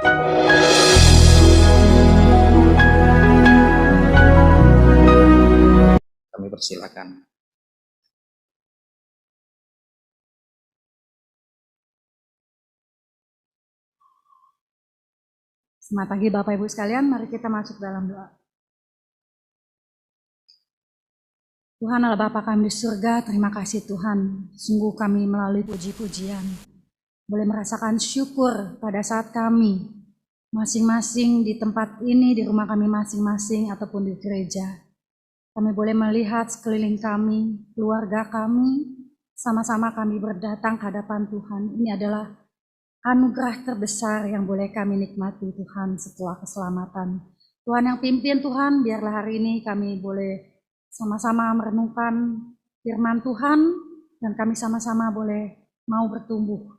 Kami persilakan. Selamat pagi Bapak Ibu sekalian, mari kita masuk dalam doa. Tuhan Allah Bapa kami di surga, terima kasih Tuhan. Sungguh kami melalui puji-pujian boleh merasakan syukur pada saat kami masing-masing di tempat ini, di rumah kami masing-masing ataupun di gereja. Kami boleh melihat sekeliling kami, keluarga kami, sama-sama kami berdatang ke hadapan Tuhan. Ini adalah anugerah terbesar yang boleh kami nikmati Tuhan setelah keselamatan. Tuhan yang pimpin Tuhan, biarlah hari ini kami boleh sama-sama merenungkan firman Tuhan dan kami sama-sama boleh mau bertumbuh.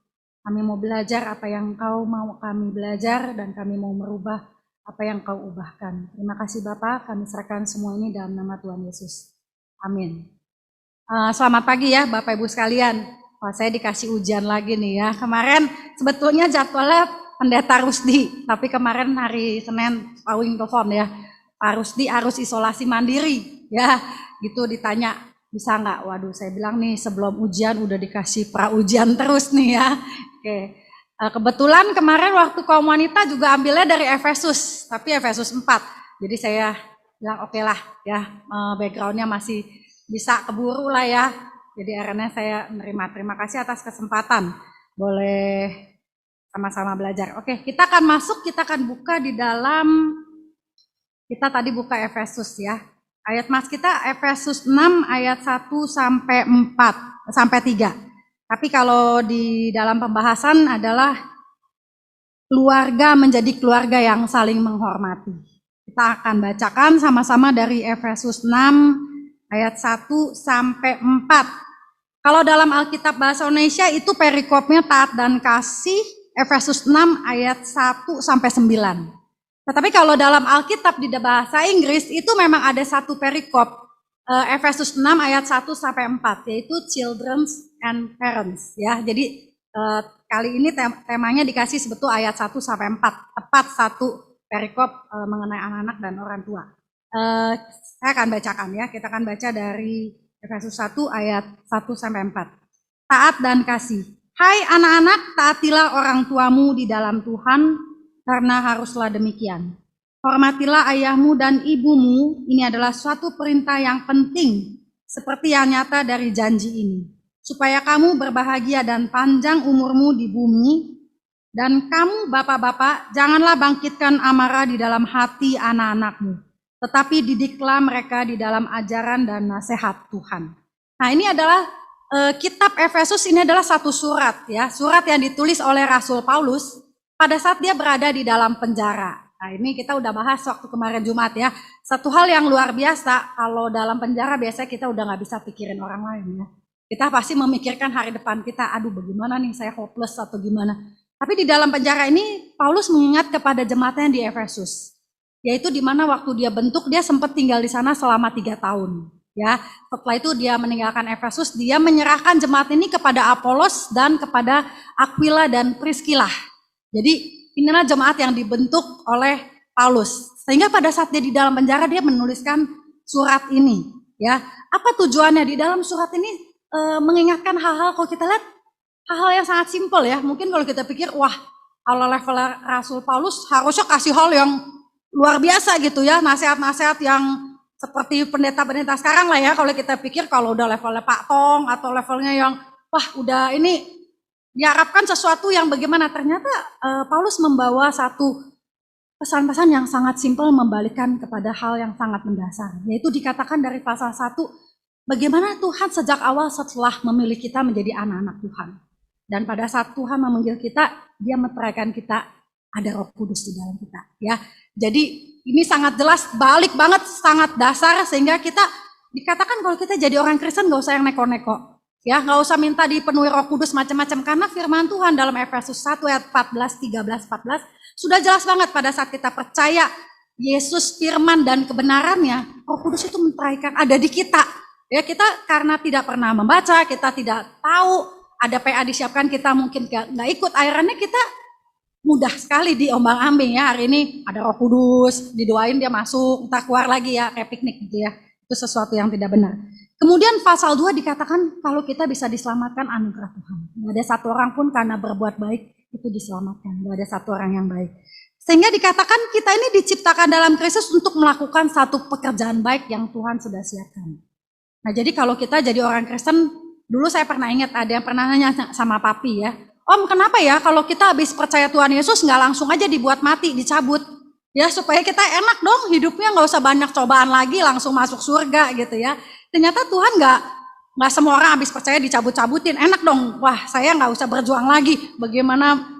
Kami mau belajar apa yang Engkau mau kami belajar dan kami mau merubah apa yang Kau ubahkan. Terima kasih Bapak, kami serahkan semua ini dalam nama Tuhan Yesus. Amin. Selamat pagi ya Bapak Ibu sekalian. Wah, saya dikasih ujian lagi nih ya. Kemarin sebetulnya jadwalnya Pendeta Rusdi, tapi kemarin hari Senin Pawing telepon ya. Pak Rusdi harus isolasi mandiri ya. Gitu ditanya bisa nggak? Waduh, saya bilang nih sebelum ujian udah dikasih pra ujian terus nih ya. Oke. Kebetulan kemarin waktu kaum wanita juga ambilnya dari Efesus, tapi Efesus 4. Jadi saya bilang oke lah ya, backgroundnya masih bisa keburu lah ya. Jadi akhirnya saya menerima. Terima kasih atas kesempatan boleh sama-sama belajar. Oke, kita akan masuk, kita akan buka di dalam, kita tadi buka Efesus ya. Ayat mas kita Efesus 6 ayat 1 sampai 4 sampai 3. Tapi kalau di dalam pembahasan adalah keluarga menjadi keluarga yang saling menghormati. Kita akan bacakan sama-sama dari Efesus 6 ayat 1 sampai 4. Kalau dalam Alkitab Bahasa Indonesia itu perikopnya taat dan kasih, Efesus 6 ayat 1 sampai 9. Tetapi kalau dalam Alkitab di bahasa Inggris itu memang ada satu perikop, Efesus 6 ayat 1 sampai 4, yaitu children and parents ya. Jadi kali ini temanya dikasih sebetulnya ayat 1 sampai 4, tepat satu perikop mengenai anak-anak dan orang tua. Saya akan bacakan ya, kita akan baca dari Efesus 1 ayat 1 sampai 4. Taat dan kasih. Hai anak-anak, taatilah orang tuamu di dalam Tuhan, karena haruslah demikian. Hormatilah ayahmu dan ibumu, ini adalah suatu perintah yang penting, seperti yang nyata dari janji ini. Supaya kamu berbahagia dan panjang umurmu di bumi, dan kamu bapak-bapak, janganlah bangkitkan amarah di dalam hati anak-anakmu, tetapi didiklah mereka di dalam ajaran dan nasihat Tuhan. Nah ini adalah kitab Efesus, ini adalah satu surat ya, surat yang ditulis oleh Rasul Paulus pada saat dia berada di dalam penjara. Nah ini kita udah bahas waktu kemarin Jumat ya. Satu hal yang luar biasa, kalau dalam penjara biasanya kita udah gak bisa pikirin orang lain ya. Kita pasti memikirkan hari depan kita, aduh bagaimana nih saya hopeless atau gimana. Tapi di dalam penjara ini Paulus mengingat kepada jemaatnya di Efesus. Yaitu di mana waktu dia bentuk dia sempat tinggal di sana selama 3 tahun. Ya, setelah itu dia meninggalkan Efesus, dia menyerahkan jemaat ini kepada Apolos dan kepada Aquila dan Priscilla. Jadi inilah jemaat yang dibentuk oleh Paulus. Sehingga pada saat dia di dalam penjara dia menuliskan surat ini. Ya, apa tujuannya di dalam surat ini? Mengingatkan hal-hal, kalau kita lihat hal-hal yang sangat simpel ya. Mungkin kalau kita pikir, wah kalau level Rasul Paulus harusnya kasih hal yang luar biasa gitu ya. Nasihat-nasihat yang seperti pendeta-pendeta sekarang lah ya. Kalau kita pikir kalau udah levelnya Pak Tong atau levelnya yang wah udah ini diharapkan sesuatu yang bagaimana, ternyata Paulus membawa satu pesan-pesan yang sangat simpel membalikkan kepada hal yang sangat mendasar. Yaitu dikatakan dari pasal 1, bagaimana Tuhan sejak awal setelah memilih kita menjadi anak-anak Tuhan. Dan pada saat Tuhan memanggil kita, dia meteraikan kita, ada Roh Kudus di dalam kita. Ya, jadi ini sangat jelas, balik banget, sangat dasar, sehingga kita dikatakan kalau kita jadi orang Kristen gak usah yang neko-neko. Ya, nggak usah minta dipenuhi Roh Kudus macam-macam, karena firman Tuhan dalam Efesus 1 ayat 14, 13, 14 sudah jelas banget pada saat kita percaya Yesus firman dan kebenarannya, Roh Kudus itu menteraikan ada di kita. Ya, kita karena tidak pernah membaca, kita tidak tahu ada PA disiapkan, kita mungkin nggak ikut, akhirnya kita mudah sekali diombang-ambing ya. Hari ini ada Roh Kudus, didoain dia masuk, entah keluar lagi ya, kayak piknik gitu ya. Itu sesuatu yang tidak benar. Kemudian pasal 2 dikatakan kalau kita bisa diselamatkan anugerah Tuhan. Nggak ada satu orang pun karena berbuat baik itu diselamatkan. Nggak ada satu orang yang baik. Sehingga dikatakan kita ini diciptakan dalam Kristus untuk melakukan satu pekerjaan baik yang Tuhan sudah siapkan. Nah jadi kalau kita jadi orang Kristen, dulu saya pernah ingat ada yang pernah nanya sama papi ya. Om kenapa ya kalau kita habis percaya Tuhan Yesus nggak langsung aja dibuat mati, dicabut. Ya supaya kita enak dong hidupnya, nggak usah banyak cobaan lagi, langsung masuk surga gitu ya. Ternyata Tuhan nggak semua orang habis percaya dicabut-cabutin, enak dong. Wah saya nggak usah berjuang lagi, bagaimana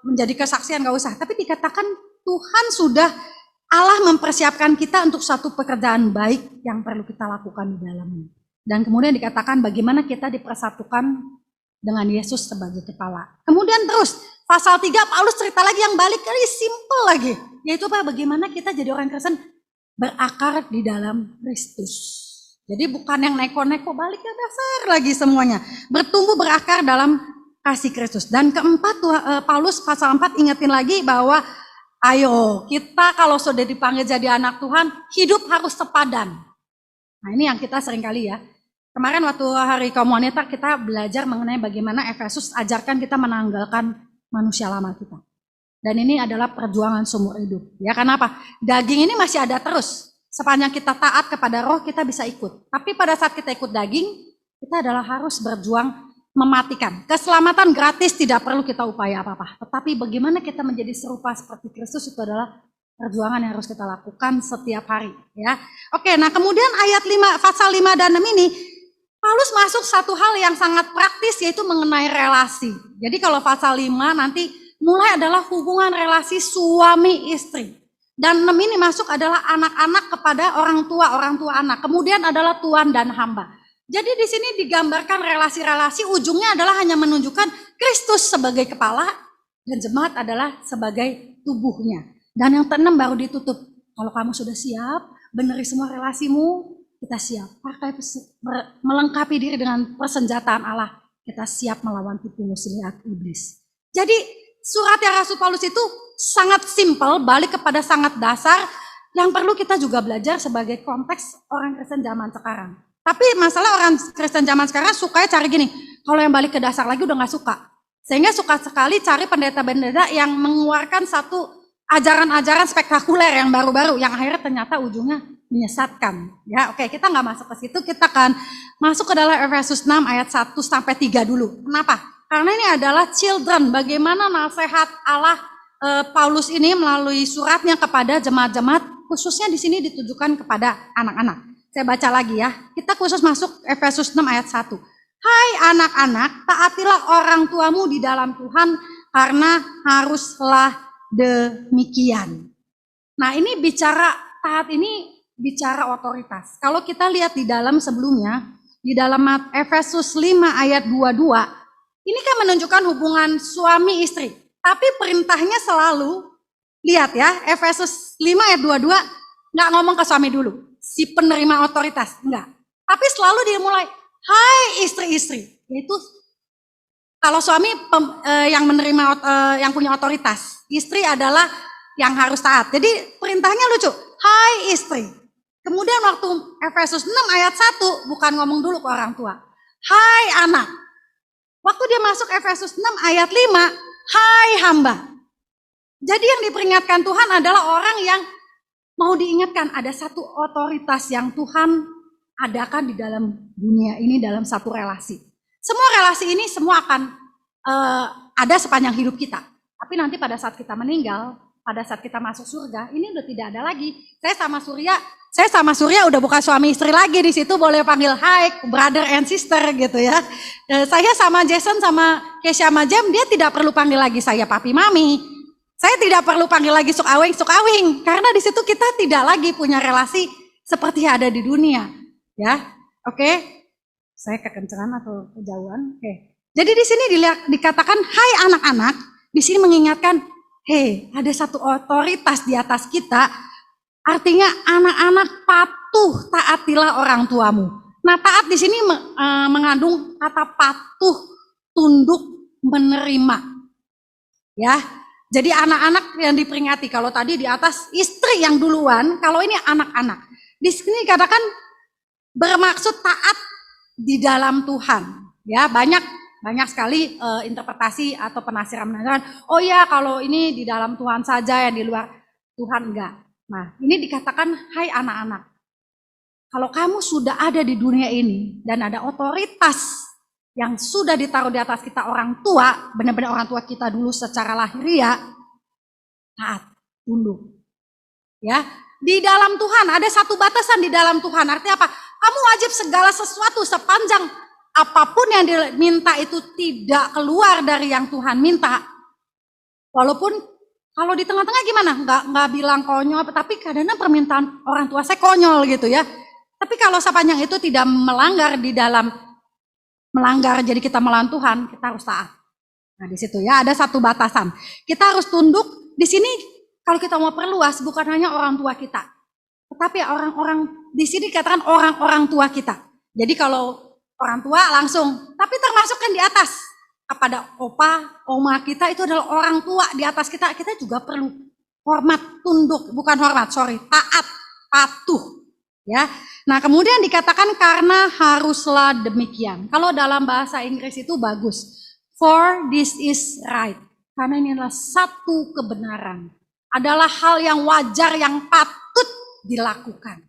menjadi kesaksian nggak usah. Tapi dikatakan Tuhan sudah, Allah mempersiapkan kita untuk satu pekerjaan baik yang perlu kita lakukan di dalamnya. Dan kemudian dikatakan bagaimana kita dipersatukan dengan Yesus sebagai kepala. Kemudian terus pasal 3 Paulus cerita lagi yang balik lagi simple lagi. Yaitu apa? Bagaimana kita jadi orang Kristen berakar di dalam Kristus. Jadi bukan yang neko-neko, baliknya dasar lagi semuanya. Bertumbuh berakar dalam kasih Kristus. Dan keempat Paulus pasal 4 ingetin lagi bahwa ayo kita kalau sudah dipanggil jadi anak Tuhan, hidup harus sepadan. Nah ini yang kita sering kali ya. Kemarin waktu hari kaum wanita kita belajar mengenai bagaimana Efesus ajarkan kita menanggalkan manusia lama kita. Dan ini adalah perjuangan seumur hidup. Ya kenapa? Daging ini masih ada terus. Sepanjang kita taat kepada roh kita bisa ikut. Tapi pada saat kita ikut daging, kita adalah harus berjuang mematikan. Keselamatan gratis, tidak perlu kita upaya apa-apa. Tetapi bagaimana kita menjadi serupa seperti Kristus itu adalah perjuangan yang harus kita lakukan setiap hari. Ya, oke. Nah kemudian ayat 5, pasal 5 dan 6 ini, Paulus masuk satu hal yang sangat praktis yaitu mengenai relasi. Jadi kalau pasal 5 nanti mulai adalah hubungan relasi suami istri. Dan 6 ini masuk adalah anak-anak kepada orang tua anak. Kemudian adalah tuan dan hamba. Jadi di sini digambarkan relasi-relasi, ujungnya adalah hanya menunjukkan Kristus sebagai kepala dan jemaat adalah sebagai tubuhnya. Dan yang keenam baru ditutup. Kalau kamu sudah siap, benerin semua relasimu, kita siap. Pakai melengkapi diri dengan persenjataan Allah. Kita siap melawan tipu muslihat iblis. Jadi surat yang Rasul Paulus itu sangat simpel, balik kepada sangat dasar yang perlu kita juga belajar sebagai konteks orang Kristen zaman sekarang. Tapi masalah orang Kristen zaman sekarang sukanya cari gini, kalau yang balik ke dasar lagi udah gak suka. Sehingga suka sekali cari pendeta-pendeta yang mengeluarkan satu ajaran-ajaran spektakuler yang baru-baru, yang akhirnya ternyata ujungnya menyesatkan. Ya, oke, kita gak masuk ke situ, kita akan masuk ke dalam Efesus 6 ayat 1 sampai 3 dulu. Kenapa? Karena ini adalah children, bagaimana nasihat Allah Paulus ini melalui suratnya kepada jemaat-jemaat, khususnya di sini ditujukan kepada anak-anak. Saya baca lagi ya, kita khusus masuk Efesus 6 ayat 1. Hai anak-anak, taatilah orang tuamu di dalam Tuhan, karena haruslah demikian. Nah ini bicara taat ini bicara otoritas. Kalau kita lihat di dalam sebelumnya, di dalam Efesus 5 ayat 22, ini kan menunjukkan hubungan suami istri. Tapi perintahnya selalu, lihat ya, Efesus 5 ayat 22, nggak ngomong ke suami dulu. Si penerima otoritas, enggak. Tapi selalu dia mulai, hai istri-istri. Yaitu kalau suami yang menerima, yang punya otoritas. Istri adalah yang harus taat. Jadi perintahnya lucu, hai istri. Kemudian waktu Efesus 6 ayat 1, bukan ngomong dulu ke orang tua. Hai anak. Waktu dia masuk Efesus 6 ayat 5, hai hamba. Jadi yang diperingatkan Tuhan adalah orang yang mau diingatkan ada satu otoritas yang Tuhan adakan di dalam dunia ini dalam satu relasi. Semua relasi ini semua akan ada sepanjang hidup kita. Tapi nanti pada saat kita meninggal, pada saat kita masuk surga, ini udah tidak ada lagi. Saya sama Surya udah bukan suami istri lagi, di situ boleh panggil hai, brother and sister gitu ya. Saya sama Jason sama Kesha sama Jem, dia tidak perlu panggil lagi saya papi mami. Saya tidak perlu panggil lagi suk awing, karena di situ kita tidak lagi punya relasi seperti ada di dunia, ya. Oke. Saya kekencengan atau kejauhan? Oke. Jadi di sini dikatakan hai anak-anak, di sini mengingatkan, hei, ada satu otoritas di atas kita. Artinya anak-anak patuh, taatilah orang tuamu. Nah, taat di sini mengandung kata patuh, tunduk, menerima. Ya. Jadi anak-anak yang diperingati. Kalau tadi di atas istri yang duluan, kalau ini anak-anak. Di sini katakan bermaksud taat di dalam Tuhan. Ya, banyak sekali interpretasi atau penafsiran. Oh ya, kalau ini di dalam Tuhan saja, yang di luar Tuhan enggak. Nah, ini dikatakan, hai anak-anak, kalau kamu sudah ada di dunia ini dan ada otoritas yang sudah ditaruh di atas kita orang tua, benar-benar orang tua kita dulu secara lahiriah, taat, tunduk. Ya, di dalam Tuhan ada satu batasan di dalam Tuhan. Artinya apa? Kamu wajib segala sesuatu sepanjang apapun yang diminta itu tidak keluar dari yang Tuhan minta. Walaupun kalau di tengah-tengah gimana? Nggak bilang konyol, tapi kadang-kadang permintaan orang tua saya konyol gitu ya. Tapi kalau sepanjang itu tidak melanggar di dalam jadi kita melawan Tuhan, kita harus taat. Nah di situ ya ada satu batasan. Kita harus tunduk. Di sini kalau kita mau perluas bukan hanya orang tua kita, tetapi orang-orang di sini katakan orang-orang tua kita. Jadi kalau orang tua langsung, tapi termasuk kan di atas kepada opa, oma kita itu adalah orang tua di atas kita. Kita juga perlu hormat, tunduk, bukan hormat, taat, patuh. Ya, nah kemudian dikatakan karena haruslah demikian. Kalau dalam bahasa Inggris itu bagus. For this is right. Karena ini adalah satu kebenaran. Adalah hal yang wajar, yang patut dilakukan.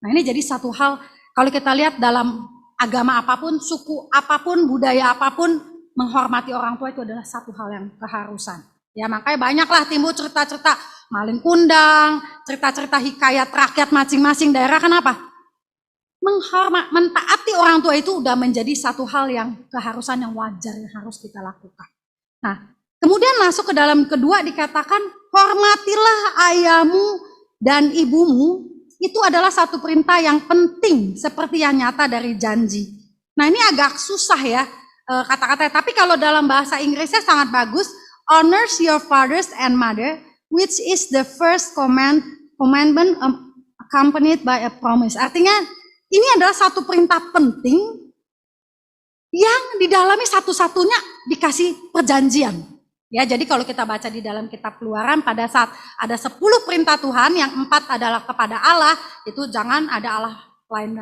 Nah ini jadi satu hal, kalau kita lihat dalam agama apapun, suku apapun, budaya apapun, menghormati orang tua itu adalah satu hal yang keharusan. Ya makanya banyaklah timbul cerita-cerita maling kundang, cerita-cerita hikayat rakyat masing-masing daerah. Kenapa? Mentaati orang tua itu udah menjadi satu hal yang keharusan yang wajar yang harus kita lakukan. Nah, kemudian masuk ke dalam kedua dikatakan hormatilah ayahmu dan ibumu. Itu adalah satu perintah yang penting seperti yang nyata dari janji. Nah ini agak susah ya kata-katanya. Tapi kalau dalam bahasa Inggrisnya sangat bagus. Honors your fathers and mother, which is the first commandment accompanied by a promise. Artinya ini adalah satu perintah penting yang di dalamnya satu-satunya dikasih perjanjian. Ya, jadi kalau kita baca di dalam kitab Keluaran pada saat ada 10 perintah Tuhan, yang 4 adalah kepada Allah, itu jangan ada Allah lain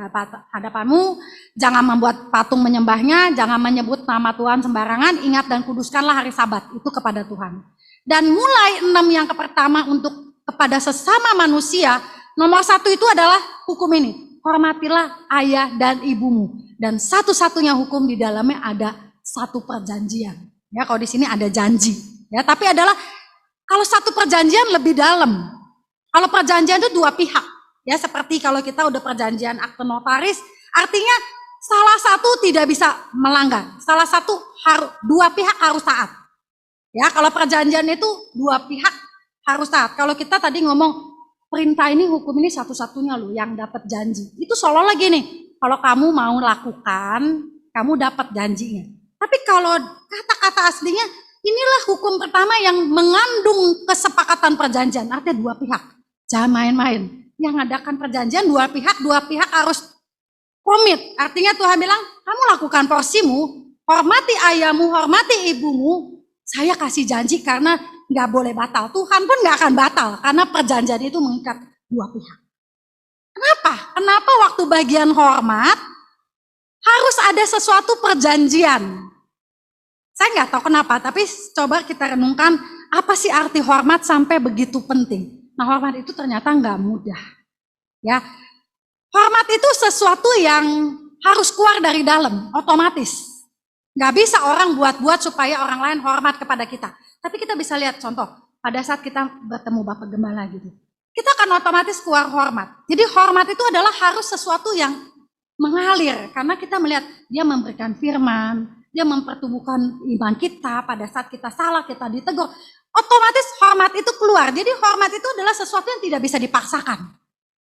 hadapanmu, jangan membuat patung menyembahnya, jangan menyebut nama Tuhan sembarangan, ingat dan kuduskanlah hari Sabat, itu kepada Tuhan. Dan mulai 6 yang pertama untuk kepada sesama manusia, nomor 1 itu adalah hukum ini, hormatilah ayah dan ibumu. Dan satu-satunya hukum di dalamnya ada satu perjanjian. Ya, kalau di sini ada janji. Ya, tapi adalah kalau satu perjanjian lebih dalam. Kalau perjanjian itu dua pihak. Ya seperti kalau kita udah perjanjian akte notaris, artinya salah satu tidak bisa melanggar, salah satu dua pihak harus taat. Ya kalau perjanjian itu dua pihak harus taat. Kalau kita tadi ngomong perintah ini, hukum ini satu-satunya loh yang dapat janji. Itu seolah-olah gini, kalau kamu mau lakukan, kamu dapat janjinya. Tapi kalau kata-kata aslinya, inilah hukum pertama yang mengandung kesepakatan perjanjian, artinya dua pihak. Jangan main-main. Yang ngadakan perjanjian dua pihak harus komit. Artinya Tuhan bilang, kamu lakukan porsimu, hormati ayahmu, hormati ibumu, saya kasih janji karena nggak boleh batal. Tuhan pun nggak akan batal karena perjanjian itu mengikat dua pihak. Kenapa? Kenapa waktu bagian hormat harus ada sesuatu perjanjian? Saya nggak tahu kenapa, tapi coba kita renungkan apa sih arti hormat sampai begitu penting. Nah hormat itu ternyata nggak mudah. Ya, hormat itu sesuatu yang harus keluar dari dalam, otomatis. Nggak bisa orang buat-buat supaya orang lain hormat kepada kita. Tapi kita bisa lihat contoh, pada saat kita bertemu Bapak Gembala gitu. Kita akan otomatis keluar hormat. Jadi hormat itu adalah harus sesuatu yang mengalir. Karena kita melihat dia memberikan firman, dia mempertumbuhkan iman kita pada saat kita salah, kita ditegur. Otomatis hormat itu keluar. Jadi hormat itu adalah sesuatu yang tidak bisa dipaksakan.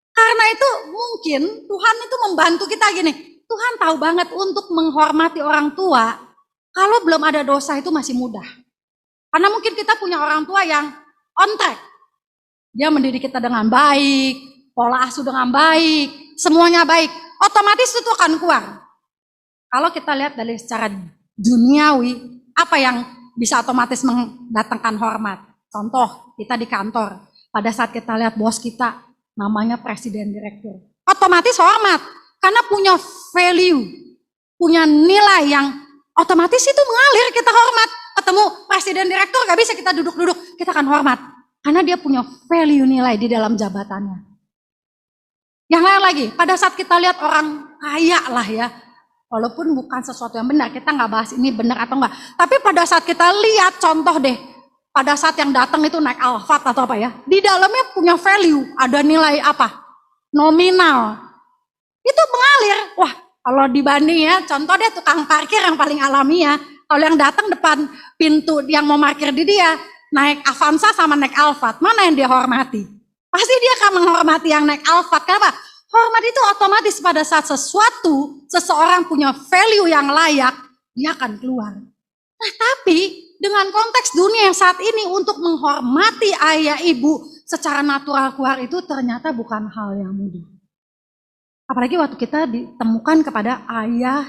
Karena itu mungkin Tuhan itu membantu kita gini. Tuhan tahu banget untuk menghormati orang tua, kalau belum ada dosa itu masih mudah. Karena mungkin kita punya orang tua yang on track. Dia mendidik kita dengan baik, pola asuh dengan baik, semuanya baik. Otomatis itu akan keluar. Kalau kita lihat dari secara duniawi, apa yang bisa otomatis mendatangkan hormat? Contoh, kita di kantor, pada saat kita lihat bos kita, namanya presiden direktur, otomatis hormat, karena punya value, punya nilai yang otomatis itu mengalir, kita hormat. Ketemu presiden direktur, gak bisa kita duduk-duduk, kita akan hormat. Karena dia punya value nilai di dalam jabatannya. Yang lain lagi, pada saat kita lihat orang kaya lah ya, walaupun bukan sesuatu yang benar, kita nggak bahas ini benar atau enggak. Tapi pada saat kita lihat contoh deh, pada saat yang datang itu naik Alphard atau apa ya, di dalamnya punya value, ada nilai apa? Nominal. Itu mengalir. Wah, kalau dibanding ya, contoh deh tukang parkir yang paling alami ya, kalau yang datang depan pintu yang mau parkir di dia, naik Avanza sama naik Alphard, mana yang dia hormati? Pasti dia akan menghormati yang naik Alphard. Kenapa? Hormat itu otomatis pada saat seseorang punya value yang layak, dia akan keluar. Nah tapi dengan konteks dunia yang saat ini untuk menghormati ayah ibu secara natural keluar itu ternyata bukan hal yang mudah. Apalagi waktu kita ditemukan kepada ayah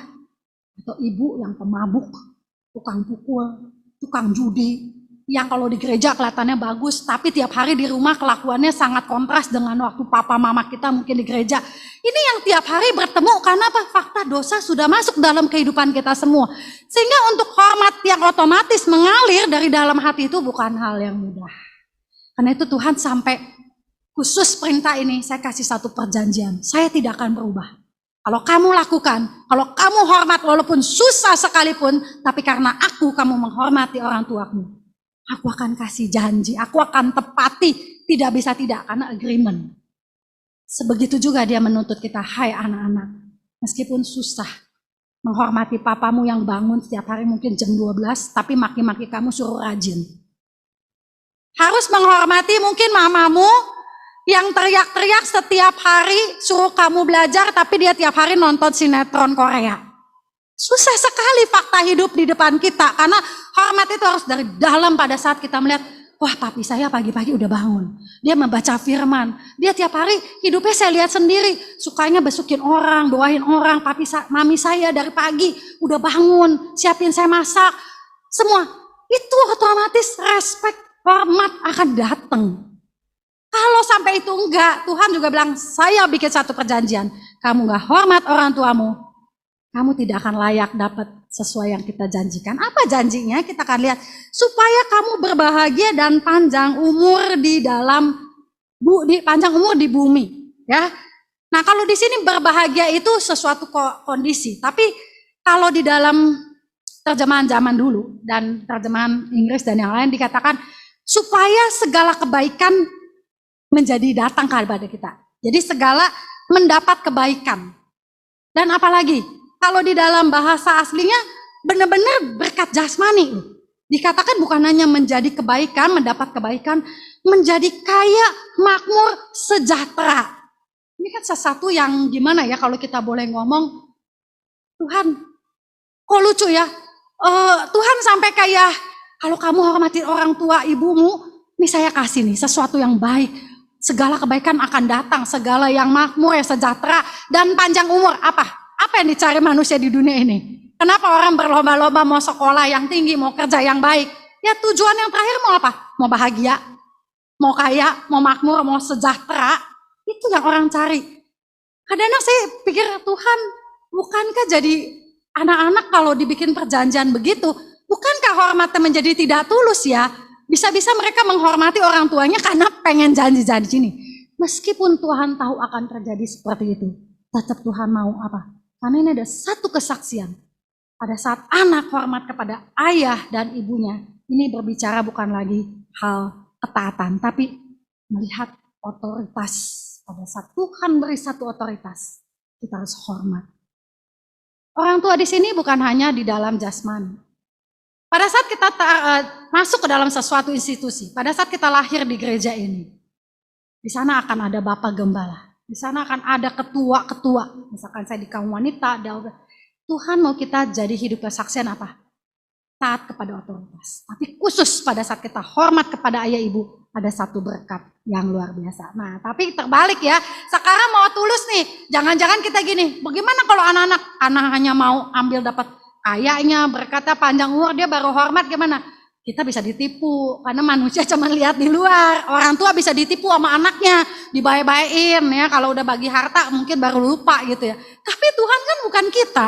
atau ibu yang pemabuk, tukang pukul, tukang judi, yang kalau di gereja kelihatannya bagus, tapi tiap hari di rumah kelakuannya sangat kontras dengan waktu papa mama kita mungkin di gereja. Ini yang tiap hari bertemu karena apa? Fakta dosa sudah masuk dalam kehidupan kita semua. Sehingga untuk hormat yang otomatis mengalir dari dalam hati itu bukan hal yang mudah. Karena itu Tuhan sampai khusus perintah ini, saya kasih satu perjanjian. Saya tidak akan berubah. Kalau kamu lakukan, kalau kamu hormat walaupun susah sekalipun, tapi karena aku kamu menghormati orang tuamu. Aku akan kasih janji, aku akan tepati, tidak bisa tidak, karena agreement. Sebegitu juga dia menuntut kita, hai anak-anak, meskipun susah menghormati papamu yang bangun setiap hari mungkin jam 12, tapi maki-maki kamu suruh rajin. Harus menghormati mungkin mamamu yang teriak-teriak setiap hari suruh kamu belajar, tapi dia tiap hari nonton sinetron Korea. Susah sekali fakta hidup di depan kita, karena hormat itu harus dari dalam pada saat kita melihat, wah papi saya pagi-pagi udah bangun, dia membaca firman, dia tiap hari hidupnya saya lihat sendiri, sukanya besukin orang, doain orang, mami saya dari pagi udah bangun, siapin saya masak, semua, itu otomatis respect, hormat akan datang. Kalau sampai itu enggak, Tuhan juga bilang, saya bikin satu perjanjian, kamu enggak hormat orang tuamu, kamu tidak akan layak dapat sesuai yang kita janjikan. Apa janjinya? Kita akan lihat. Supaya kamu berbahagia dan panjang umur di dalam panjang umur di bumi, ya. Nah, kalau di sini berbahagia itu sesuatu kondisi. Tapi kalau di dalam terjemahan zaman dulu dan terjemahan Inggris dan yang lain dikatakan supaya segala kebaikan menjadi datang kepada kita. Jadi segala mendapat kebaikan. Dan apalagi? Kalau di dalam bahasa aslinya benar-benar berkat jasmani. Dikatakan bukan hanya menjadi kebaikan, mendapat kebaikan, menjadi kaya, makmur, sejahtera. Ini kan sesuatu yang gimana ya kalau kita boleh ngomong, Tuhan, kok lucu ya? Tuhan sampai kayak, kalau kamu hormati orang tua ibumu, ini saya kasih nih sesuatu yang baik. Segala kebaikan akan datang, segala yang makmur, yang sejahtera, dan panjang umur. Apa yang dicari manusia di dunia ini? Kenapa orang berlomba-lomba mau sekolah yang tinggi, mau kerja yang baik? Ya tujuan yang terakhir mau apa? Mau bahagia, mau kaya, mau makmur, mau sejahtera. Itu yang orang cari. Kadang-kadang saya pikir, Tuhan, bukankah jadi anak-anak kalau dibikin perjanjian begitu, bukankah hormatnya menjadi tidak tulus ya? Bisa-bisa mereka menghormati orang tuanya karena pengen janji-janji ini. Meskipun Tuhan tahu akan terjadi seperti itu, tetap Tuhan mau apa? Karena ini ada satu kesaksian. Pada saat anak hormat kepada ayah dan ibunya, ini berbicara bukan lagi hal ketaatan, tapi melihat otoritas. Pada saat Tuhan beri satu otoritas, kita harus hormat. Orang tua di sini bukan hanya di dalam jasmani. Pada saat kita masuk ke dalam sesuatu institusi, pada saat kita lahir di gereja ini, di sana akan ada Bapak Gembala. Di sana akan ada ketua-ketua, misalkan saya di kaum wanita, Tuhan mau kita jadi hidup kesaksian apa? Taat kepada otoritas. Tapi khusus pada saat kita hormat kepada ayah ibu, ada satu berkat yang luar biasa. Nah, tapi terbalik ya, sekarang mau tulus nih, jangan-jangan kita gini, bagaimana kalau anak-anak hanya mau ambil dapat kayaknya berkata panjang umur, dia baru hormat gimana? kita bisa ditipu karena manusia cuma lihat di luar. Orang tua bisa ditipu sama anaknya, dibaik-baikin ya. Kalau udah bagi harta mungkin baru lupa gitu ya. Tapi Tuhan kan bukan kita.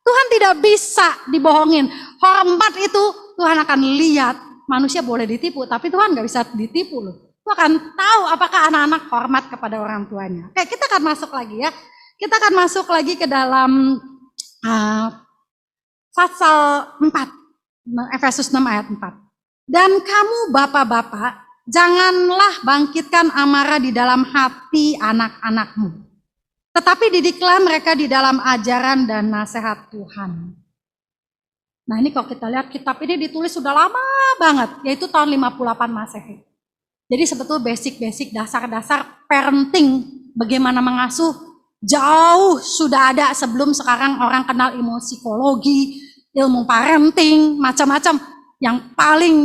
Tuhan tidak bisa dibohongin. Hormat itu Tuhan akan lihat. Manusia boleh ditipu, tapi Tuhan gak bisa ditipu loh. Tuhan akan tahu apakah anak-anak hormat kepada orang tuanya. Oke, kita akan masuk lagi ya. Kita akan masuk lagi ke dalam pasal 4. Efesus 6 ayat 4. Dan kamu bapak-bapak, janganlah bangkitkan amarah di dalam hati anak-anakmu. Tetapi didiklah mereka di dalam ajaran dan nasihat Tuhan. Nah ini kalau kita lihat kitab ini ditulis sudah lama banget, yaitu tahun 58 Masehi. Jadi sebetulnya basic-basic dasar-dasar parenting, bagaimana mengasuh, jauh sudah ada sebelum sekarang orang kenal ilmu psikologi, ilmu parenting, macam-macam. Yang paling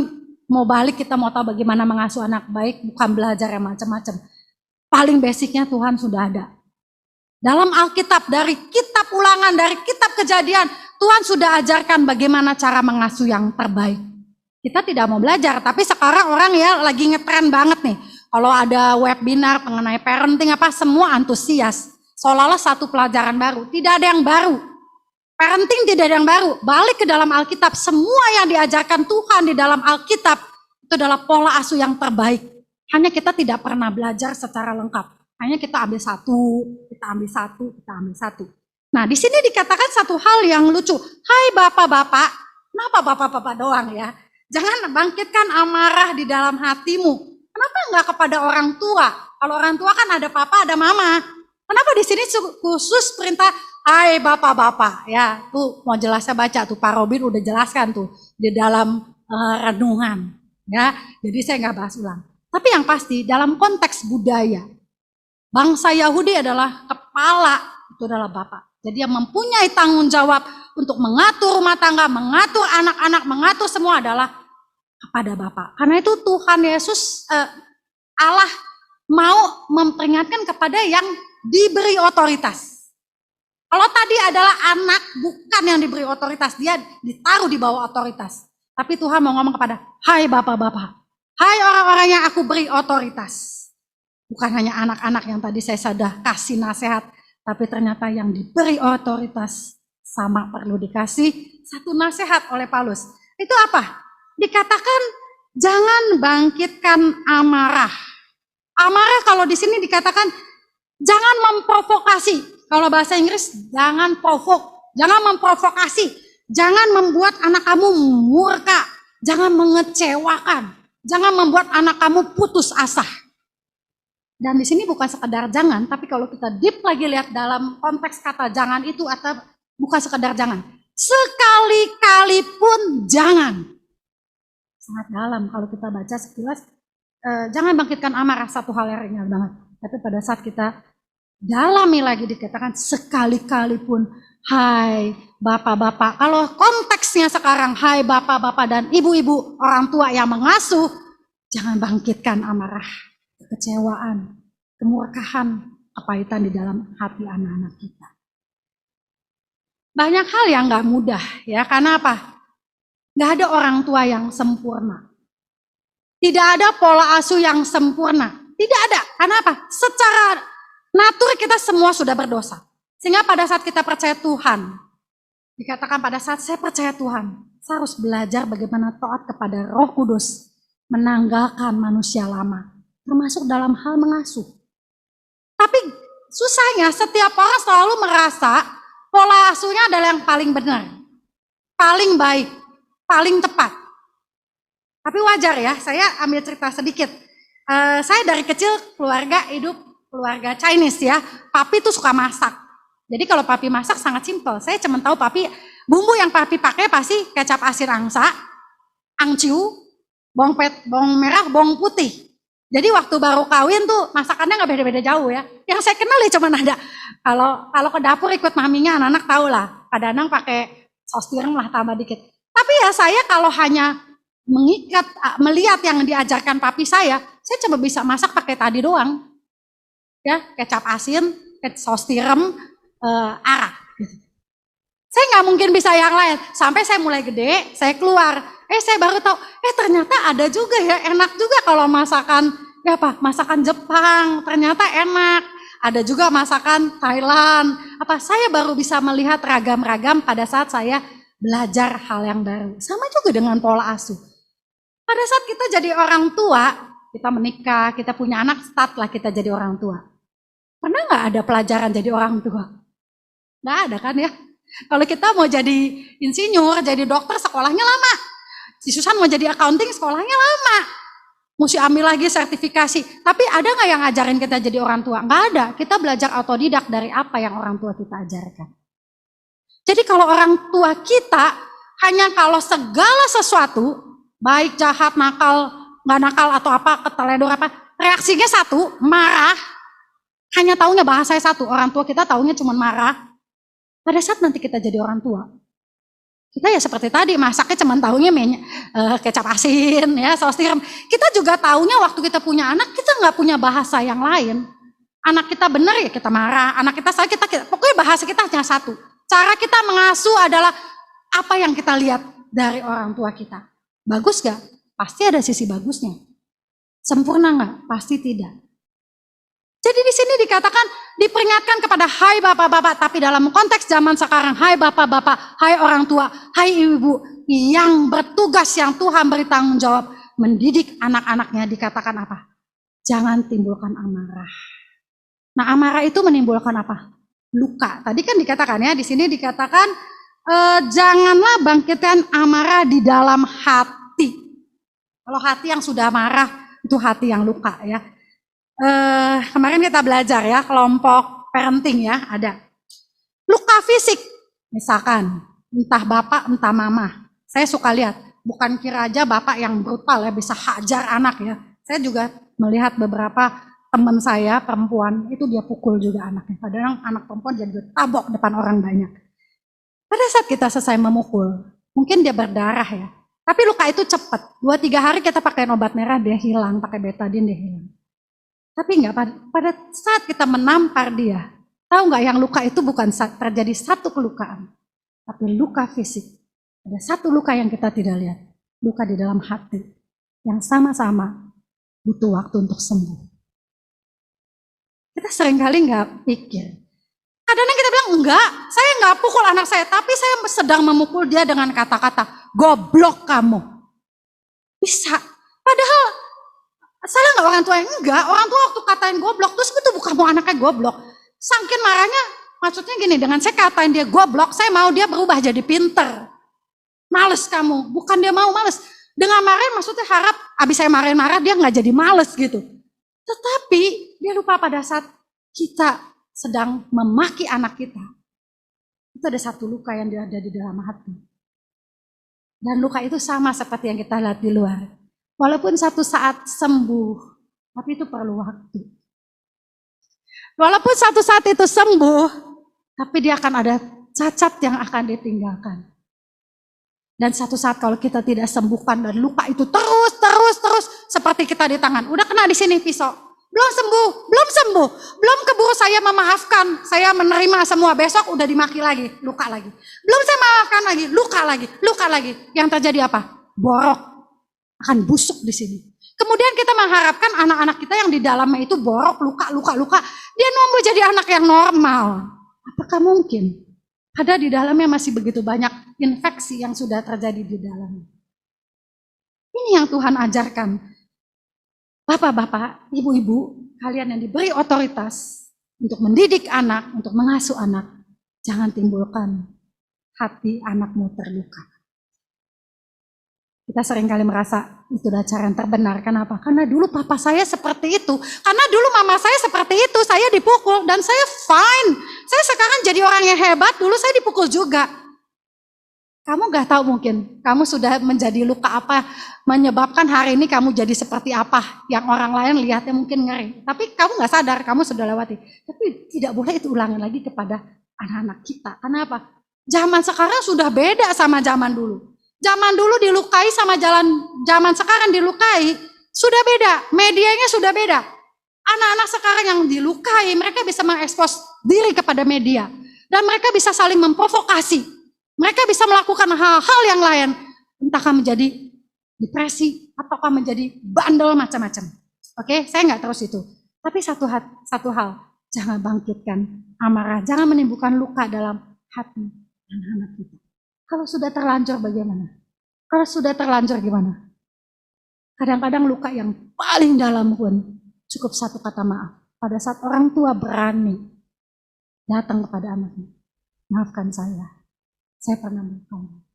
mau balik kita mau tahu bagaimana mengasuh anak baik, bukan belajar yang macam-macam. Paling basicnya Tuhan sudah ada. Dalam Alkitab, dari kitab ulangan, dari kitab kejadian, Tuhan sudah ajarkan bagaimana cara mengasuh yang terbaik. Kita tidak mau belajar, tapi sekarang orang ya lagi ngetren banget nih. Kalau ada webinar mengenai parenting apa, semua antusias. Seolah-olah satu pelajaran baru, tidak ada yang baru. Parenting tidak ada yang baru, balik ke dalam Alkitab. Semua yang diajarkan Tuhan di dalam Alkitab itu adalah pola asuh yang terbaik. Hanya kita tidak pernah belajar secara lengkap. Hanya kita ambil satu, kita ambil satu, kita ambil satu. Nah di sini dikatakan satu hal yang lucu. Hai bapak-bapak, kenapa bapak-bapak doang ya? Jangan bangkitkan amarah di dalam hatimu. Kenapa enggak kepada orang tua? Kalau orang tua kan ada papa, ada mama. Kenapa di sini khusus perintah hai bapak-bapak ya, tuh mau jelasnya baca tuh Pak Robin udah jelaskan tuh di dalam renungan ya. Jadi saya nggak bahas ulang. Tapi yang pasti dalam konteks budaya, bangsa Yahudi adalah kepala, itu adalah bapak. Jadi yang mempunyai tanggung jawab untuk mengatur rumah tangga, mengatur anak-anak, mengatur semua adalah kepada bapak. Karena itu Tuhan Yesus Allah mau memperingatkan kepada yang diberi otoritas. Kalau tadi adalah anak bukan yang diberi otoritas, dia ditaruh di bawah otoritas. Tapi Tuhan mau ngomong kepada, hai bapak-bapak, hai orang-orang yang aku beri otoritas. Bukan hanya anak-anak yang tadi saya sudah kasih nasihat, tapi ternyata yang diberi otoritas sama perlu dikasih satu nasihat oleh Paulus. Itu apa? Dikatakan jangan bangkitkan amarah. Amarah kalau di sini dikatakan jangan memprovokasi. Kalau bahasa Inggris, jangan provoke, jangan memprovokasi, jangan membuat anak kamu murka, jangan mengecewakan, jangan membuat anak kamu putus asa. Dan di sini bukan sekedar jangan, tapi kalau kita deep lagi lihat dalam konteks kata jangan itu atau bukan sekedar jangan, sekali-kali pun jangan. Sangat dalam kalau kita baca sekilas, jangan bangkitkan amarah, satu hal yang ringan banget. Tapi pada saat kita dalami lagi dikatakan sekali-kali pun hai bapak-bapak. Kalau konteksnya sekarang hai bapak-bapak dan ibu-ibu orang tua yang mengasuh, jangan bangkitkan amarah, kekecewaan, kemurkaan, kepahitan di dalam hati anak-anak kita. Banyak hal yang gak mudah ya, karena apa? Gak ada orang tua yang sempurna. Tidak ada pola asuh yang sempurna. Tidak ada, karena apa? Secara natur kita semua sudah berdosa. Sehingga pada saat kita percaya Tuhan, dikatakan pada saat saya percaya Tuhan, saya harus belajar bagaimana taat kepada Roh Kudus, menanggalkan manusia lama, termasuk dalam hal mengasuh. Tapi susahnya setiap orang selalu merasa pola asuhnya adalah yang paling benar, paling baik, paling tepat. Tapi wajar ya, saya ambil cerita sedikit. Saya dari kecil keluarga Chinese ya, papi tuh suka masak. Jadi kalau papi masak sangat simpel. Saya cuma tahu papi, bumbu yang papi pakai pasti kecap asin angsa, angciu, bawang merah, bawang putih. Jadi waktu baru kawin tuh masakannya nggak beda-beda jauh ya. Yang saya kenal ya cuma ada. Kalau ke dapur ikut maminya, anak-anak tahu lah. Kadang-kadang pakai saus tiram lah tambah dikit. Tapi ya saya kalau hanya melihat yang diajarkan papi saya coba bisa masak pakai tadi doang. Ya, kecap asin, saus tiram, arak. Gitu. Saya nggak mungkin bisa yang lain. Sampai saya mulai gede, saya keluar. Saya baru tahu, ternyata ada juga ya, enak juga kalau masakan, masakan Jepang, ternyata enak. Ada juga masakan Thailand. Saya baru bisa melihat ragam-ragam pada saat saya belajar hal yang baru. Sama juga dengan pola asuh. Pada saat kita jadi orang tua, kita menikah, kita punya anak, start lah kita jadi orang tua. Pernah nggak ada pelajaran jadi orang tua? Nggak ada kan ya? Kalau kita mau jadi insinyur, jadi dokter, sekolahnya lama. Si Susan mau jadi accounting, sekolahnya lama. Mesti ambil lagi sertifikasi. Tapi ada nggak yang ngajarin kita jadi orang tua? Nggak ada. Kita belajar otodidak dari apa yang orang tua kita ajarkan. Jadi kalau orang tua kita, hanya kalau segala sesuatu, baik, jahat, nakal, nggak nakal atau apa, keteledor apa, reaksinya satu, marah. Hanya taunya bahasanya satu, orang tua kita taunya cuma marah. Pada saat nanti kita jadi orang tua, kita ya seperti tadi, masaknya cuma taunya kecap asin, ya, saus tiram. Kita juga taunya waktu kita punya anak, kita nggak punya bahasa yang lain. Anak kita benar ya kita marah, anak kita salah kita, pokoknya bahasa kita hanya satu. Cara kita mengasuh adalah apa yang kita lihat dari orang tua kita. Bagus gak? Pasti ada sisi bagusnya. Sempurna gak? Pasti tidak. Jadi di sini dikatakan, diperingatkan kepada hai bapak-bapak, tapi dalam konteks zaman sekarang, hai bapak-bapak, hai orang tua, hai ibu, yang bertugas, yang Tuhan beri tanggung jawab, mendidik anak-anaknya, dikatakan apa? Jangan timbulkan amarah. Nah, amarah itu menimbulkan apa? Luka. Tadi kan dikatakan ya, di sini dikatakan, janganlah bangkitkan amarah di dalam hati. Kalau hati yang sudah marah, itu hati yang luka ya. Kemarin kita belajar ya, kelompok parenting ya, ada. Luka fisik, misalkan, entah bapak, entah mama. Saya suka lihat, bukan kira aja bapak yang brutal ya, bisa hajar anak ya. Saya juga melihat beberapa teman saya, perempuan, itu dia pukul juga anaknya. Padahal anak perempuan jadi tabok depan orang banyak. Pada saat kita selesai memukul, mungkin dia berdarah ya. Tapi luka itu cepat, 2-3 hari kita pakai obat merah, dia hilang, pakai betadine dia hilang. Tapi enggak, pada saat kita menampar dia, tahu enggak yang luka itu bukan terjadi satu kelukaan, tapi luka fisik. Ada satu luka yang kita tidak lihat, luka di dalam hati, yang sama-sama butuh waktu untuk sembuh. Kita seringkali enggak pikir. Kadang-kadang kita bilang, enggak, saya enggak pukul anak saya, tapi saya sedang memukul dia dengan kata-kata, goblok kamu. Bisa, padahal salah nggak orang tua? Enggak, orang tua waktu katain goblok, terus itu bukan mau anaknya goblok. Sangkin marahnya, maksudnya gini, dengan saya katain dia goblok, saya mau dia berubah jadi pinter. Males kamu, bukan dia mau males. Dengan marahin maksudnya harap, abis saya marah dia nggak jadi males gitu. Tetapi dia lupa pada saat kita sedang memaki anak kita, itu ada satu luka yang ada di dalam hati. Dan luka itu sama seperti yang kita lihat di luar. Walaupun satu saat sembuh, tapi itu perlu waktu. Walaupun satu saat itu sembuh, tapi dia akan ada cacat yang akan ditinggalkan. Dan satu saat kalau kita tidak sembuhkan dan luka itu terus, seperti kita di tangan. Udah kena di sini pisau, belum sembuh, belum keburu saya memaafkan, saya menerima semua, besok udah dimaki lagi, luka lagi. Belum saya maafkan lagi, luka lagi. Yang terjadi apa? Borok. Akan busuk di sini. Kemudian kita mengharapkan anak-anak kita yang di dalamnya itu borok, luka, dia numbuh jadi anak yang normal. Apakah mungkin? Ada di dalamnya masih begitu banyak infeksi yang sudah terjadi di dalamnya. Ini yang Tuhan ajarkan. Bapak-bapak, ibu-ibu, kalian yang diberi otoritas untuk mendidik anak, untuk mengasuh anak, jangan timbulkan hati anakmu terluka. Kita seringkali merasa itu adalah cara yang terbenar. Kenapa? Karena dulu papa saya seperti itu. Karena dulu mama saya seperti itu. Saya dipukul dan saya fine. Saya sekarang jadi orang yang hebat. Dulu saya dipukul juga. Kamu gak tahu mungkin. Kamu sudah menjadi luka apa. Menyebabkan hari ini kamu jadi seperti apa. Yang orang lain lihatnya mungkin ngeri. Tapi kamu gak sadar. Kamu sudah lewati. Tapi tidak boleh itu ulangi lagi kepada anak-anak kita. Kenapa? Zaman sekarang sudah beda sama zaman dulu. Zaman dulu dilukai sama zaman sekarang dilukai, sudah beda, medianya sudah beda. Anak-anak sekarang yang dilukai, mereka bisa mengekspos diri kepada media. Dan mereka bisa saling memprovokasi. Mereka bisa melakukan hal-hal yang lain. Entahkah menjadi depresi, ataukah menjadi bandel macam-macam. Oke, saya nggak terus itu. Tapi satu hal, jangan bangkitkan amarah, jangan menimbulkan luka dalam hati anak-anak kita. Kalau sudah terlanjur bagaimana? Kalau sudah terlanjur gimana? Kadang-kadang luka yang paling dalam pun cukup satu kata maaf. Pada saat orang tua berani datang kepada anaknya, maafkan saya pernah melukai.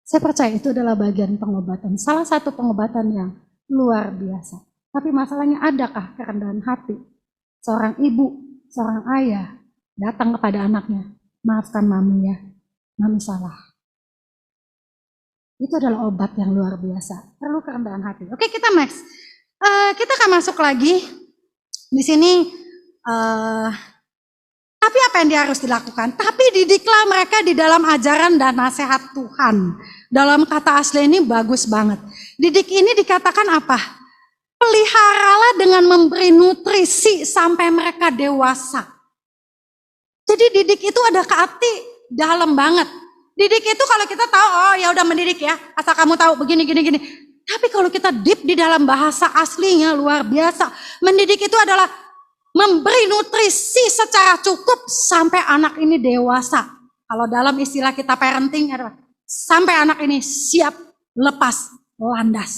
Saya percaya itu adalah bagian pengobatan, salah satu pengobatan yang luar biasa. Tapi masalahnya, adakah kerendahan hati seorang ibu, seorang ayah datang kepada anaknya, maafkan mami ya, mami salah. Itu adalah obat yang luar biasa, perlu kerendahan hati. Oke, kita next. Kita akan masuk lagi di sini. Tapi apa yang dia harus dilakukan? Tapi didiklah mereka di dalam ajaran dan nasihat Tuhan. Dalam kata asli ini bagus banget. Didik ini dikatakan apa? Peliharalah dengan memberi nutrisi sampai mereka dewasa. Jadi didik itu ada ke hati dalam banget. Didik itu kalau kita tahu, oh ya udah mendidik ya, asal kamu tahu begini gini. Tapi kalau kita deep di dalam bahasa aslinya luar biasa. Mendidik itu adalah memberi nutrisi secara cukup sampai anak ini dewasa. Kalau dalam istilah kita parenting adalah sampai anak ini siap lepas landas.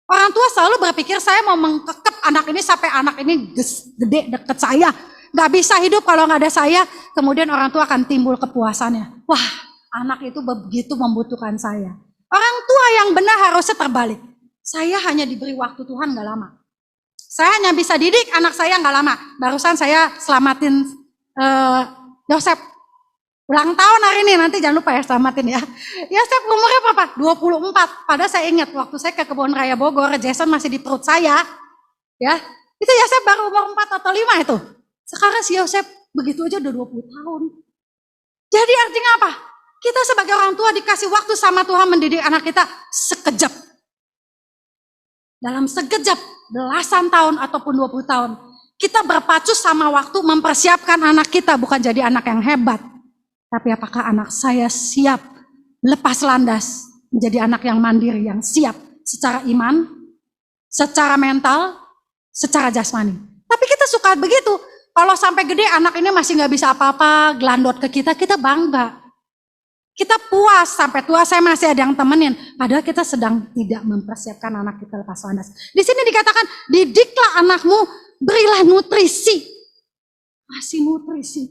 Orang tua selalu berpikir saya mau mengkekep anak ini sampai anak ini gede deket saya. Gak bisa hidup kalau gak ada saya. Kemudian orang tua akan timbul kepuasannya. Wah, anak itu begitu membutuhkan saya. Orang tua yang benar harusnya terbalik. Saya hanya diberi waktu Tuhan gak lama. Saya hanya bisa didik anak saya nggak lama. Barusan saya selamatin Yosef. Ulang tahun hari ini, nanti jangan lupa ya selamatin ya. Yosef umurnya berapa? 24. Padahal saya ingat waktu saya ke Kebun Raya Bogor, Jason masih di perut saya. Ya, itu Yosef baru umur 4 atau 5 itu. Sekarang si Yosef begitu aja udah 20 tahun. Jadi artinya apa? Kita sebagai orang tua dikasih waktu sama Tuhan mendidik anak kita sekejap. Dalam sekejap, belasan tahun ataupun 20 tahun. Kita berpacu sama waktu mempersiapkan anak kita bukan jadi anak yang hebat. Tapi apakah anak saya siap lepas landas menjadi anak yang mandiri, yang siap secara iman, secara mental, secara jasmani. Tapi kita suka begitu. Kalau sampai gede anak ini masih nggak bisa apa-apa, gelandot ke kita, kita bangga. Kita puas sampai tua saya masih ada yang temenin. Padahal kita sedang tidak mempersiapkan anak kita lepas landas. Di sini dikatakan didiklah anakmu, berilah nutrisi. Kasih nutrisi.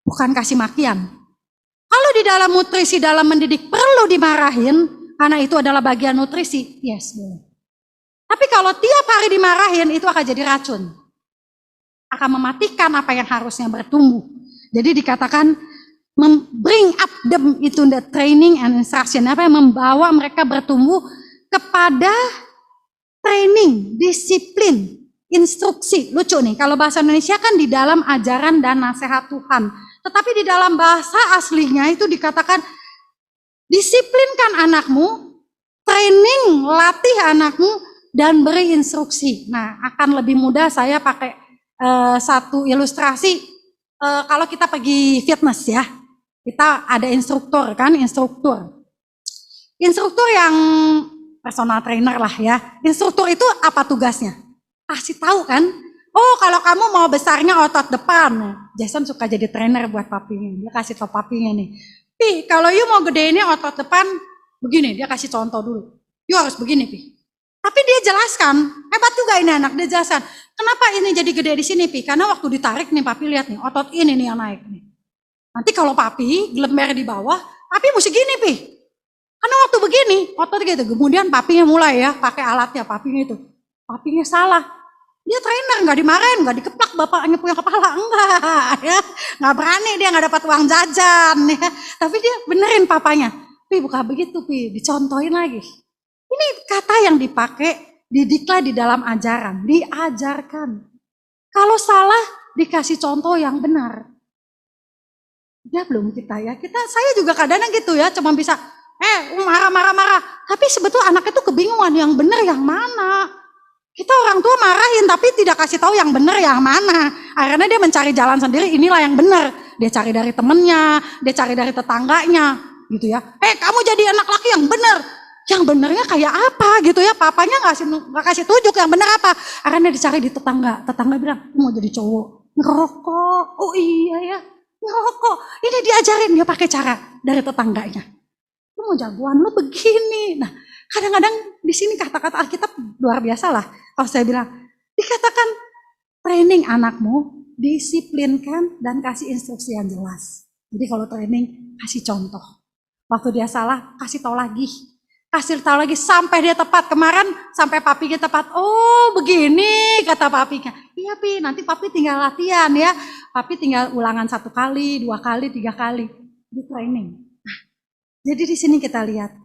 Bukan kasih makian. Kalau di dalam nutrisi, dalam mendidik perlu dimarahin, karena itu adalah bagian nutrisi. Yes, boleh. Tapi kalau tiap hari dimarahin itu akan jadi racun. Akan mematikan apa yang harusnya bertumbuh. Jadi dikatakan bring up them into the training and instruction, apa yang membawa mereka bertumbuh kepada training, disiplin, instruksi. Lucu nih, kalau bahasa Indonesia kan di dalam ajaran dan nasihat Tuhan. Tetapi di dalam bahasa aslinya itu dikatakan disiplinkan anakmu, training, latih anakmu, dan beri instruksi. Nah, akan lebih mudah saya pakai satu ilustrasi. Kalau kita pergi fitness ya, kita ada instruktur kan, instruktur yang personal trainer lah ya. Instruktur itu apa tugasnya? Kasih tahu kan, oh kalau kamu mau besarnya otot depan. Jason suka jadi trainer buat papinya, dia kasih tau papinya nih. Pi, kalau you mau gedeinnya otot depan, begini, dia kasih contoh dulu. You harus begini, Pi. Tapi dia jelaskan, hebat juga ini anak, dia jelaskan. Kenapa ini jadi gede di sini, Pi? Karena waktu ditarik nih, papi lihat nih, otot ini nih yang naik nih. Nanti kalau papi gelember di bawah, papi mesti gini, Pi. Karena waktu begini, otot gitu. Kemudian papinya mulai ya, pakai alatnya, papinya itu. Papinya salah. Dia trainer, nggak dimarahin, nggak dikeplak bapaknya punya kepala, enggak ya. Nggak berani, dia nggak dapat uang jajan ya. Tapi dia benerin papanya. Pi, bukan begitu, Pi. Dicontohin lagi. Ini kata yang dipakai, didiklah di dalam ajaran, diajarkan. Kalau salah, dikasih contoh yang benar. Ya belum kita ya, saya juga kadang-kadang gitu ya, cuma bisa marah. Tapi sebetulnya anak itu kebingungan yang benar yang mana. Kita orang tua marahin tapi tidak kasih tahu yang benar yang mana. Akhirnya dia mencari jalan sendiri, inilah yang benar. Dia cari dari temennya, dia cari dari tetangganya. gitu ya. Kamu jadi anak laki yang benar. Yang benernya kayak apa gitu ya. Papanya nggak kasih tunjuk yang benar apa. Akhirnya dicari di tetangga. Tetangga bilang, mau jadi cowok. Ngerokok. Oh iya ya, ngerokok. Ini diajarin, dia pakai cara dari tetangganya. Lu mau jagoan lu begini. Nah, kadang-kadang di sini kata-kata Alkitab luar biasa lah. Kalau saya bilang, dikatakan training anakmu, disiplinkan dan kasih instruksi yang jelas. Jadi kalau training, kasih contoh. Waktu dia salah, kasih tahu lagi. Kasih tahu lagi sampai dia tepat. Kemarin sampai papinya tepat. Oh begini kata papinya. Iya Pi, nanti papi tinggal latihan ya. Papi tinggal ulangan 1 kali, 2 kali, 3 kali. Di training. Jadi di sini kita lihat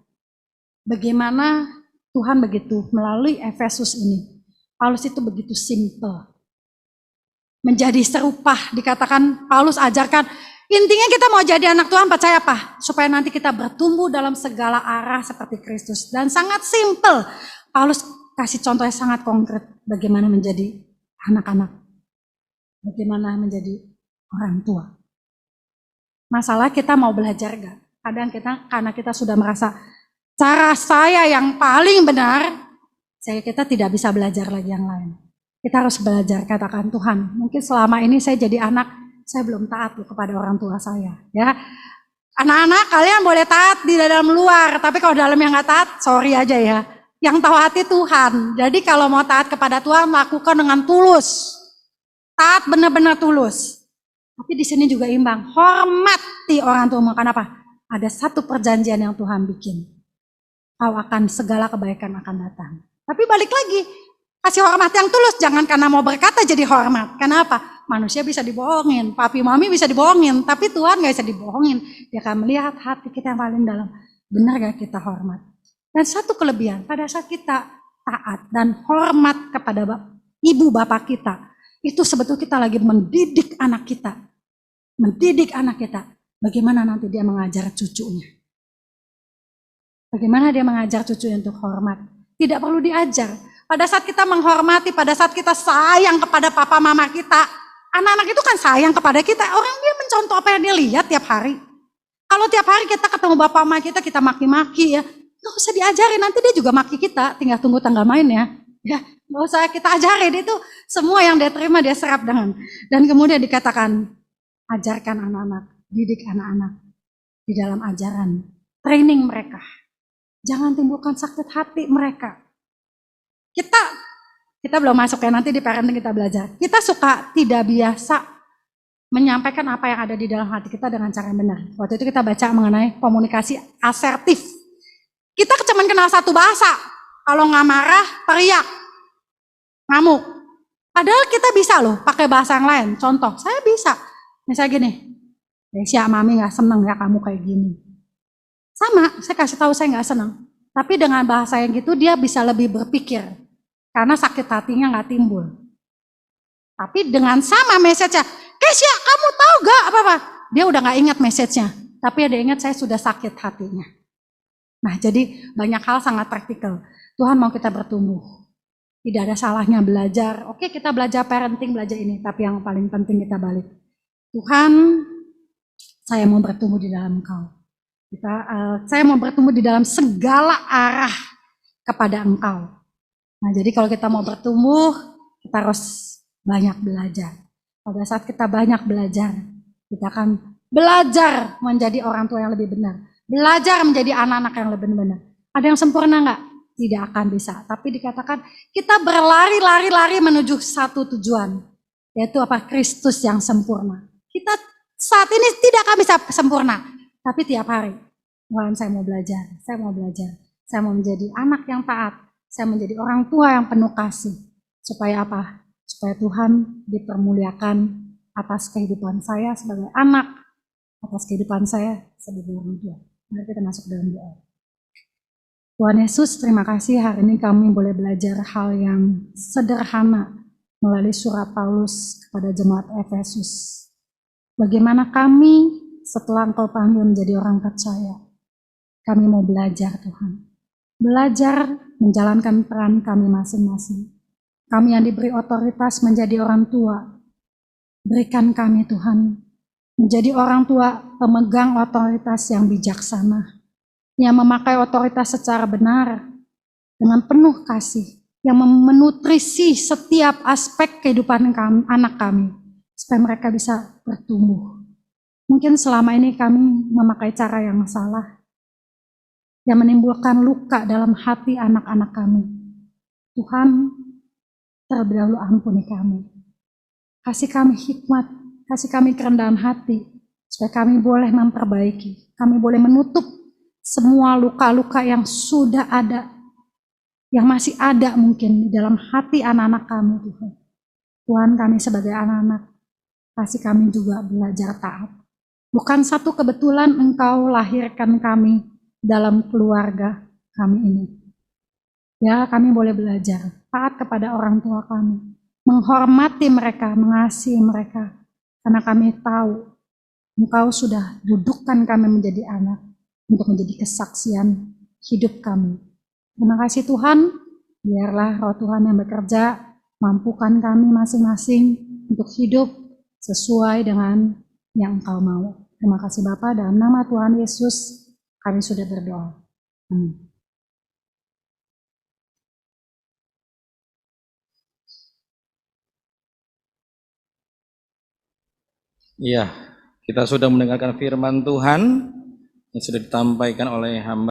bagaimana Tuhan begitu melalui Efesus ini. Paulus itu begitu simple. Menjadi serupa, dikatakan Paulus ajarkan. Intinya kita mau jadi anak Tuhan, percaya apa? Supaya nanti kita bertumbuh dalam segala arah seperti Kristus. Dan sangat simple. Paulus kasih contohnya sangat konkret bagaimana menjadi anak-anak. Bagaimana menjadi orang tua. Masalah kita mau belajar gak? Kadang karena kita sudah merasa cara saya yang paling benar, kita tidak bisa belajar lagi yang lain. Kita harus belajar, katakan Tuhan, mungkin selama ini saya jadi anak, saya belum taat kepada orang tua saya. Ya, anak-anak kalian boleh taat di dalam luar, tapi kalau dalam yang nggak taat, sorry aja ya. Yang tahu hati Tuhan. Jadi kalau mau taat kepada Tuhan, lakukan dengan tulus. Taat benar-benar tulus. Tapi di sini juga imbang, hormati orang tua. Kenapa? Ada satu perjanjian yang Tuhan bikin. Kau akan segala kebaikan akan datang. Tapi balik lagi, kasih hormat yang tulus. Jangan karena mau berkata jadi hormat. Kenapa? Manusia bisa dibohongin. Papi mami bisa dibohongin. Tapi Tuhan gak bisa dibohongin. Dia akan melihat hati kita yang paling dalam. Benar gak kita hormat? Dan satu kelebihan, pada saat kita taat dan hormat kepada ibu bapak kita. Itu sebetulnya kita lagi mendidik anak kita. Mendidik anak kita. Bagaimana nanti dia mengajar cucunya? Bagaimana dia mengajar cucunya untuk hormat? Tidak perlu diajar. Pada saat kita menghormati, pada saat kita sayang kepada papa mama kita, anak-anak itu kan sayang kepada kita. Orang dia mencontoh apa yang dia lihat tiap hari. Kalau tiap hari kita ketemu bapak mama kita maki-maki ya, nggak usah diajarin. Nanti dia juga maki kita, tinggal tunggu tanggal mainnya. Ya, nggak usah kita ajarin. Itu semua yang dia terima dia serap dengan. Dan kemudian dikatakan, ajarkan anak-anak. Didik anak-anak di dalam ajaran, training mereka. Jangan timbulkan sakit hati mereka. Kita belum masuk ya, nanti di parenting kita belajar. Kita suka tidak biasa menyampaikan apa yang ada di dalam hati kita dengan cara yang benar. Waktu itu kita baca mengenai komunikasi asertif. Kita cuma kenal satu bahasa. Kalau nggak marah, teriak, ngamuk. Padahal kita bisa loh pakai bahasa yang lain. Contoh, saya bisa. Misalnya gini. Desya, mami gak seneng ya kamu kayak gini. Sama, saya kasih tahu saya gak seneng. Tapi dengan bahasa yang gitu dia bisa lebih berpikir. Karena sakit hatinya gak timbul. Tapi dengan sama message-nya, Kesya kamu tahu gak apa-apa? Dia udah gak ingat message-nya. Tapi dia ingat saya sudah sakit hatinya. Nah jadi banyak hal sangat praktikal. Tuhan mau kita bertumbuh. Tidak ada salahnya belajar. Oke kita belajar parenting, belajar ini. Tapi yang paling penting kita balik. Tuhan, saya mau bertumbuh di dalam Engkau. Saya mau bertumbuh di dalam segala arah kepada Engkau. Nah, jadi kalau kita mau bertumbuh, kita harus banyak belajar. Pada saat kita banyak belajar, kita akan belajar menjadi orang tua yang lebih benar. Belajar menjadi anak-anak yang lebih benar. Ada yang sempurna enggak? Tidak akan bisa. Tapi dikatakan kita berlari-lari menuju satu tujuan. Yaitu apa? Kristus yang sempurna. Kita saat ini tidak akan bisa sempurna, tapi tiap hari, Tuhan saya mau belajar, saya mau menjadi anak yang taat, saya menjadi orang tua yang penuh kasih, supaya apa? Supaya Tuhan dipermuliakan atas kehidupan saya sebagai anak, atas kehidupan saya sebagai orang tua. Mari kita masuk dalam doa. Tuhan Yesus, terima kasih hari ini kami boleh belajar hal yang sederhana melalui surat Paulus kepada jemaat Efesus. Bagaimana kami setelah Engkau panggil menjadi orang percaya, kami mau belajar Tuhan. Belajar menjalankan peran kami masing-masing. Kami yang diberi otoritas menjadi orang tua, berikan kami Tuhan menjadi orang tua pemegang otoritas yang bijaksana, yang memakai otoritas secara benar, dengan penuh kasih, yang menutrisi setiap aspek kehidupan anak kami, supaya mereka bisa bertumbuh. Mungkin selama ini kami memakai cara yang salah, yang menimbulkan luka dalam hati anak-anak kami. Tuhan, terlebih dahulu ampuni kami. Kasih kami hikmat, kasih kami kerendahan hati, supaya kami boleh memperbaiki, kami boleh menutup semua luka-luka yang sudah ada, yang masih ada mungkin di dalam hati anak-anak kami, Tuhan. Tuhan, kami sebagai anak-anak, kasih kami juga belajar taat. Bukan satu kebetulan Engkau lahirkan kami dalam keluarga kami ini. Ya, kami boleh belajar taat kepada orang tua kami, menghormati mereka, mengasihi mereka, karena kami tahu Engkau sudah dudukkan kami menjadi anak untuk menjadi kesaksian hidup kami. Terima kasih Tuhan, biarlah Roh Tuhan yang bekerja, mampukan kami masing-masing untuk hidup sesuai dengan yang Engkau mau. Terima kasih Bapa, dalam nama Tuhan Yesus kami sudah berdoa. Amin. Iya, kita sudah mendengarkan firman Tuhan yang sudah disampaikan oleh hamba